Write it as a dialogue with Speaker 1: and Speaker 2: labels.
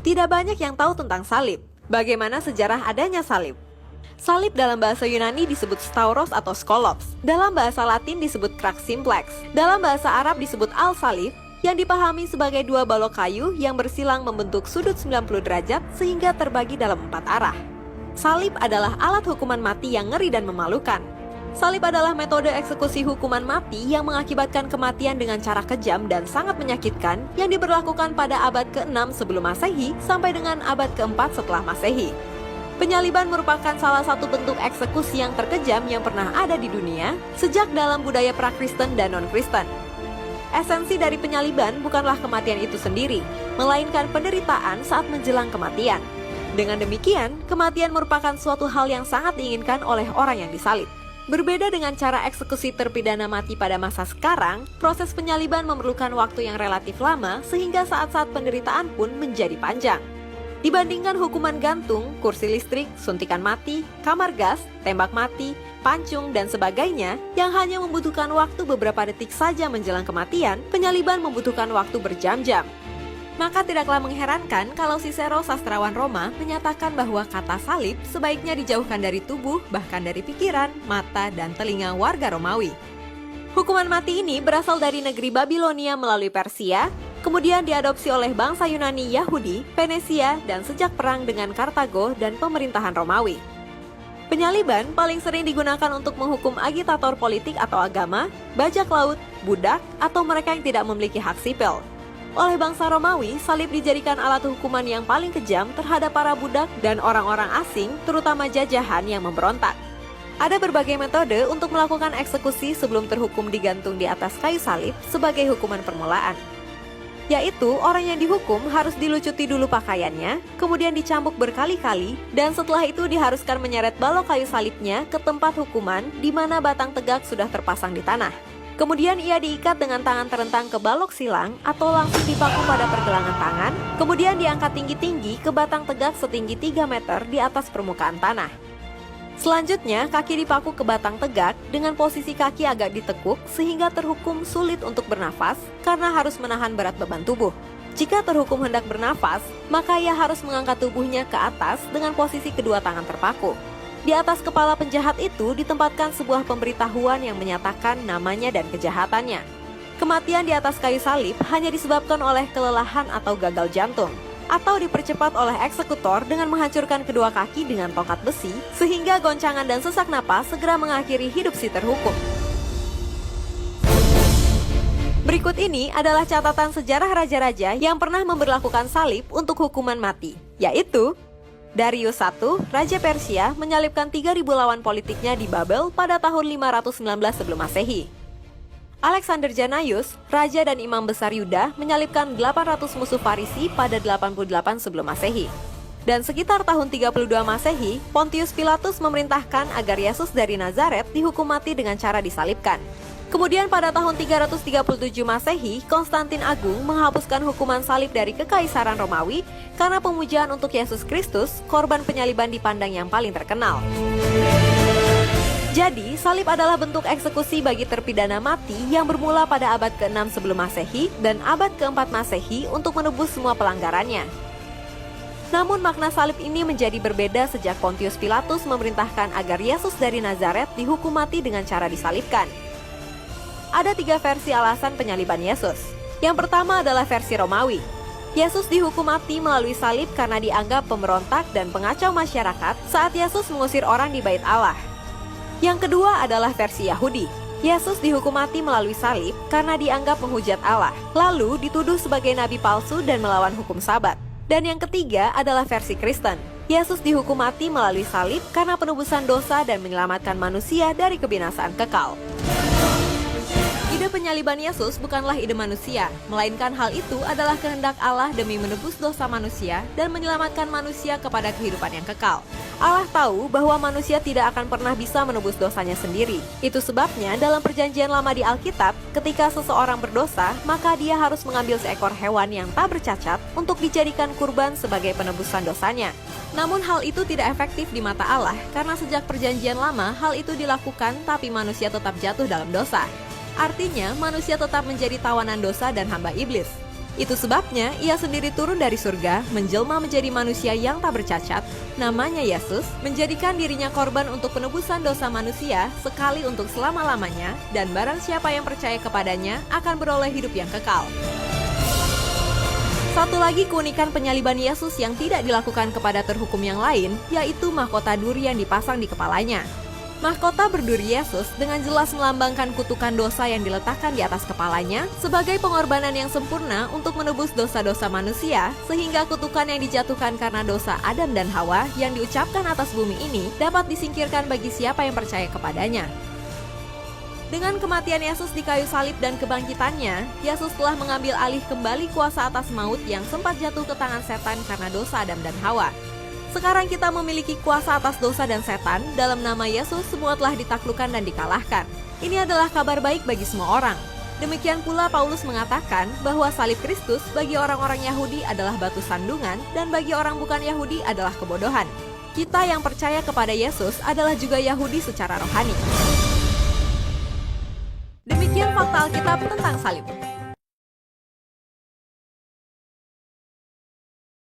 Speaker 1: Tidak banyak yang tahu tentang salib. Bagaimana sejarah adanya salib? Salib dalam bahasa Yunani disebut stauros atau skolops. Dalam bahasa Latin disebut crux simplex. Dalam bahasa Arab disebut al-salib, yang dipahami sebagai dua balok kayu yang bersilang membentuk sudut 90 derajat sehingga terbagi dalam 4 arah. Salib adalah alat hukuman mati yang ngeri dan memalukan. Salib adalah metode eksekusi hukuman mati yang mengakibatkan kematian dengan cara kejam dan sangat menyakitkan yang diberlakukan pada abad ke-6 sebelum Masehi sampai dengan abad ke-4 setelah Masehi. Penyaliban merupakan salah satu bentuk eksekusi yang terkejam yang pernah ada di dunia sejak dalam budaya pra-Kristen dan non-Kristen. Esensi dari penyaliban bukanlah kematian itu sendiri, melainkan penderitaan saat menjelang kematian. Dengan demikian, kematian merupakan suatu hal yang sangat diinginkan oleh orang yang disalib. Berbeda dengan cara eksekusi terpidana mati pada masa sekarang, proses penyaliban memerlukan waktu yang relatif lama sehingga saat-saat penderitaan pun menjadi panjang. Dibandingkan hukuman gantung, kursi listrik, suntikan mati, kamar gas, tembak mati, pancung, dan sebagainya yang hanya membutuhkan waktu beberapa detik saja menjelang kematian, penyaliban membutuhkan waktu berjam-jam. Maka tidaklah mengherankan kalau Cicero, sastrawan Roma, menyatakan bahwa kata salib sebaiknya dijauhkan dari tubuh, bahkan dari pikiran, mata, dan telinga warga Romawi. Hukuman mati ini berasal dari negeri Babilonia melalui Persia, kemudian diadopsi oleh bangsa Yunani, Yahudi, Venesia, dan sejak perang dengan Kartago dan pemerintahan Romawi. Penyaliban paling sering digunakan untuk menghukum agitator politik atau agama, bajak laut, budak, atau mereka yang tidak memiliki hak sipil. Oleh bangsa Romawi, salib dijadikan alat hukuman yang paling kejam terhadap para budak dan orang-orang asing, terutama jajahan yang memberontak. Ada berbagai metode untuk melakukan eksekusi sebelum terhukum digantung di atas kayu salib sebagai hukuman permulaan. Yaitu orang yang dihukum harus dilucuti dulu pakaiannya, kemudian dicambuk berkali-kali, dan setelah itu diharuskan menyeret balok kayu salibnya ke tempat hukuman di mana batang tegak sudah terpasang di tanah. Kemudian ia diikat dengan tangan terentang ke balok silang atau langsung dipaku pada pergelangan tangan, kemudian diangkat tinggi-tinggi ke batang tegak setinggi 3 meter di atas permukaan tanah. Selanjutnya, kaki dipaku ke batang tegak dengan posisi kaki agak ditekuk sehingga terhukum sulit untuk bernafas karena harus menahan berat beban tubuh. Jika terhukum hendak bernafas, maka ia harus mengangkat tubuhnya ke atas dengan posisi kedua tangan terpaku. Di atas kepala penjahat itu ditempatkan sebuah pemberitahuan yang menyatakan namanya dan kejahatannya. Kematian di atas kayu salib hanya disebabkan oleh kelelahan atau gagal jantung, atau dipercepat oleh eksekutor dengan menghancurkan kedua kaki dengan tongkat besi, sehingga goncangan dan sesak napas segera mengakhiri hidup si terhukum. Berikut ini adalah catatan sejarah raja-raja yang pernah memberlakukan salib untuk hukuman mati, yaitu Darius I, Raja Persia, menyalibkan 3.000 lawan politiknya di Babel pada tahun 519 sebelum Masehi. Alexander Jannaeus, Raja dan Imam Besar Yuda, menyalibkan 800 musuh Farisi pada 88 sebelum Masehi. Dan sekitar tahun 32 Masehi, Pontius Pilatus memerintahkan agar Yesus dari Nazaret dihukum mati dengan cara disalibkan. Kemudian pada tahun 337 Masehi, Konstantin Agung menghapuskan hukuman salib dari Kekaisaran Romawi karena pemujaan untuk Yesus Kristus, korban penyaliban dipandang yang paling terkenal. Jadi, salib adalah bentuk eksekusi bagi terpidana mati yang bermula pada abad ke-6 sebelum Masehi dan abad ke-4 Masehi untuk menebus semua pelanggarannya. Namun makna salib ini menjadi berbeda sejak Pontius Pilatus memerintahkan agar Yesus dari Nazaret dihukum mati dengan cara disalibkan. Ada 3 versi alasan penyaliban Yesus. Yang pertama adalah versi Romawi. Yesus dihukum mati melalui salib karena dianggap pemberontak dan pengacau masyarakat saat Yesus mengusir orang di Bait Allah. Yang kedua adalah versi Yahudi. Yesus dihukum mati melalui salib karena dianggap menghujat Allah, lalu dituduh sebagai nabi palsu dan melawan hukum Sabat. Dan yang ketiga adalah versi Kristen. Yesus dihukum mati melalui salib karena penebusan dosa dan menyelamatkan manusia dari kebinasaan kekal. Ide penyaliban Yesus bukanlah ide manusia, melainkan hal itu adalah kehendak Allah demi menebus dosa manusia dan menyelamatkan manusia kepada kehidupan yang kekal. Allah tahu bahwa manusia tidak akan pernah bisa menebus dosanya sendiri. Itu sebabnya dalam perjanjian lama di Alkitab, ketika seseorang berdosa, maka dia harus mengambil seekor hewan yang tak bercacat untuk dijadikan kurban sebagai penebusan dosanya. Namun hal itu tidak efektif di mata Allah, karena sejak perjanjian lama hal itu dilakukan tapi manusia tetap jatuh dalam dosa. Artinya, manusia tetap menjadi tawanan dosa dan hamba iblis. Itu sebabnya ia sendiri turun dari surga, menjelma menjadi manusia yang tak bercacat, namanya Yesus, menjadikan dirinya korban untuk penebusan dosa manusia sekali untuk selama-lamanya, dan barang siapa yang percaya kepadanya akan beroleh hidup yang kekal. Satu lagi keunikan penyaliban Yesus yang tidak dilakukan kepada terhukum yang lain, yaitu mahkota duri yang dipasang di kepalanya. Mahkota berduri Yesus dengan jelas melambangkan kutukan dosa yang diletakkan di atas kepalanya sebagai pengorbanan yang sempurna untuk menebus dosa-dosa manusia, sehingga kutukan yang dijatuhkan karena dosa Adam dan Hawa yang diucapkan atas bumi ini dapat disingkirkan bagi siapa yang percaya kepadanya. Dengan kematian Yesus di kayu salib dan kebangkitannya, Yesus telah mengambil alih kembali kuasa atas maut yang sempat jatuh ke tangan setan karena dosa Adam dan Hawa. Sekarang kita memiliki kuasa atas dosa dan setan. Dalam nama Yesus semua telah ditaklukkan dan dikalahkan. Ini adalah kabar baik bagi semua orang. Demikian pula Paulus mengatakan bahwa salib Kristus bagi orang-orang Yahudi adalah batu sandungan dan bagi orang bukan Yahudi adalah kebodohan. Kita yang percaya kepada Yesus adalah juga Yahudi secara rohani. Demikian fakta Alkitab tentang salib.